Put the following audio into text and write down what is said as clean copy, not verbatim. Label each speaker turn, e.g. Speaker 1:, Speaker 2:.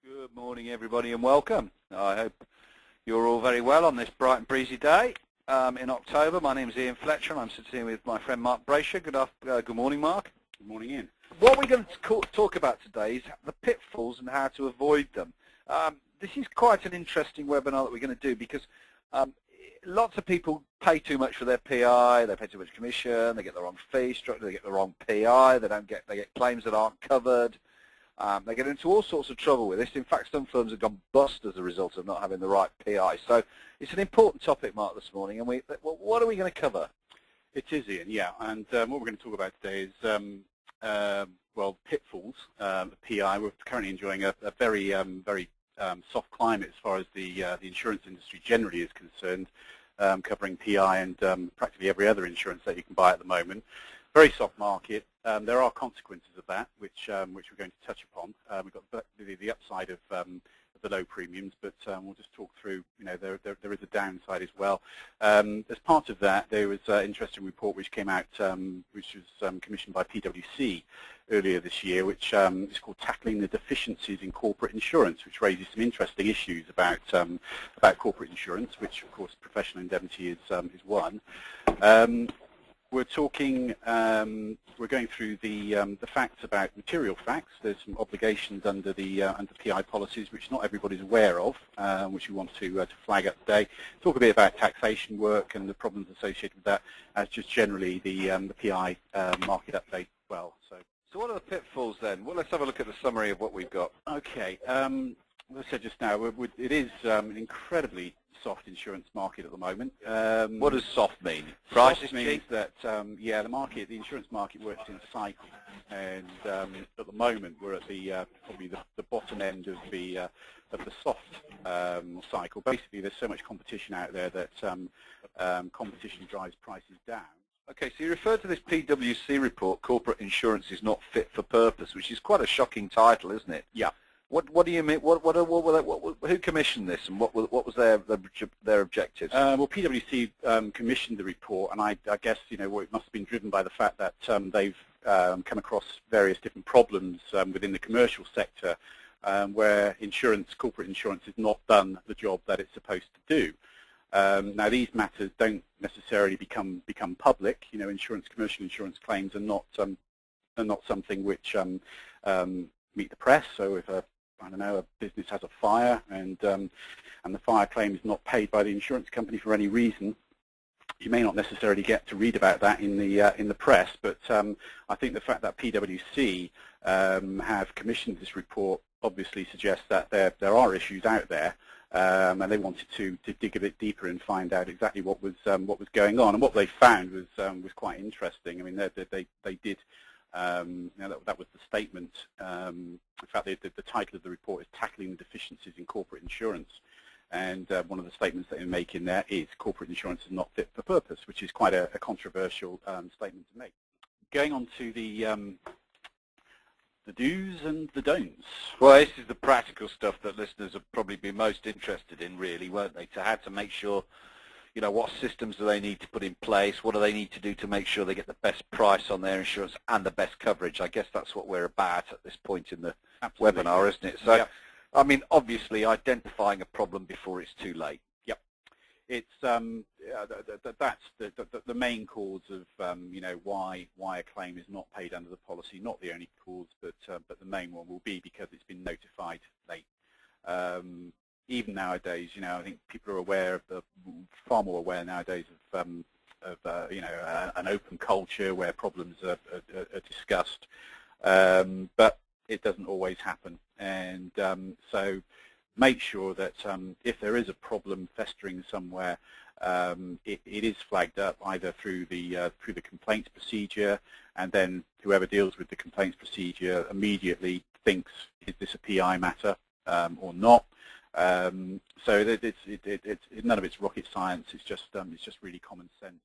Speaker 1: Good morning, everybody, and welcome. I hope you're all very well on this bright and breezy day in October. My name is Ian Fletcher, and I'm sitting here with my friend Mark Brasher. Good morning, Mark.
Speaker 2: Good morning, Ian.
Speaker 1: What we're going to talk about today is the pitfalls and how to avoid them. This is quite an interesting webinar that we're going to do because lots of people pay too much for their PI, they pay too much commission, they get the wrong fee structure, they get the wrong PI, they get claims that aren't covered. They get into all sorts of trouble with this. In fact, some firms have gone bust as a result of not having the right PI. So it's an important topic, Mark, this morning. And what are we going to cover?
Speaker 2: It is, Ian, yeah. And what we're going to talk about today is, well, pitfalls. PI, we're currently enjoying a very soft climate as far as the insurance industry generally is concerned, covering PI and practically every other insurance that you can buy at the moment. Very soft market. There are consequences of that, which we're going to touch upon. We've got the upside of the low premiums, but we'll just talk through. You know, there is a downside as well. As part of that, there was an interesting report which came out, which was commissioned by PwC earlier this year, which is called "Tackling the Deficiencies in Corporate Insurance," which raises some interesting issues about corporate insurance, which of course professional indemnity is one. We're talking, we're going through the facts about material facts. There's some obligations under PI policies which not everybody's aware of, which we want to flag up today. Talk a bit about taxation work and the problems associated with that, as just generally the PI market update. Well,
Speaker 1: so what are the pitfalls then? Well, let's have a look at the summary of what we've got.
Speaker 2: Okay, as I said just now, it is an incredibly soft insurance market at the moment.
Speaker 1: What does soft mean? Prices
Speaker 2: means that yeah, the insurance market works in cycles, and at the moment we're at probably the bottom end of the soft cycle. Basically, there's so much competition out there that competition drives prices down.
Speaker 1: Okay, so you referred to this PwC report, "Corporate Insurance is Not Fit for Purpose," which is quite a shocking title, isn't it?
Speaker 2: Yeah.
Speaker 1: What do you mean? Who commissioned this, and what was their objectives?
Speaker 2: Well, PwC commissioned the report, and I guess it must have been driven by the fact that they've come across various different problems within the commercial sector, where corporate insurance has not done the job that it's supposed to do. Now, these matters don't necessarily become public. Commercial insurance claims are not something which meet the press. So if a business has a fire and the fire claim is not paid by the insurance company for any reason, you may not necessarily get to read about that in the press. But I think the fact that PwC have commissioned this report obviously suggests that there are issues out there, and they wanted to dig a bit deeper and find out exactly what was going on. And what they found was quite interesting. I mean, they did. That was the statement. In fact, the title of the report is "Tackling the Deficiencies in Corporate Insurance," and one of the statements that they make in there is "Corporate insurance is not fit for purpose," which is quite a controversial statement to make. Going on to the do's and the don'ts.
Speaker 1: Well, this is the practical stuff that listeners would probably be most interested in, really, won't they? To how to make sure. What systems do they need to put in place? What do they need to do to make sure they get the best price on their insurance and the best coverage? I guess that's what we're about at this point in the webinar, isn't it? So, yep. I mean, obviously, identifying a problem before it's too late.
Speaker 2: Yep. It's that's the main cause of why a claim is not paid under the policy. Not the only cause, but the main one will be because it's been notified late. Even nowadays, I think people are far more aware nowadays of an open culture where problems are discussed, but it doesn't always happen. And so make sure that if there is a problem festering somewhere, it is flagged up either through the complaints procedure, and then whoever deals with the complaints procedure immediately thinks, is this a PI matter or not? So none of it's rocket science. It's just really common sense.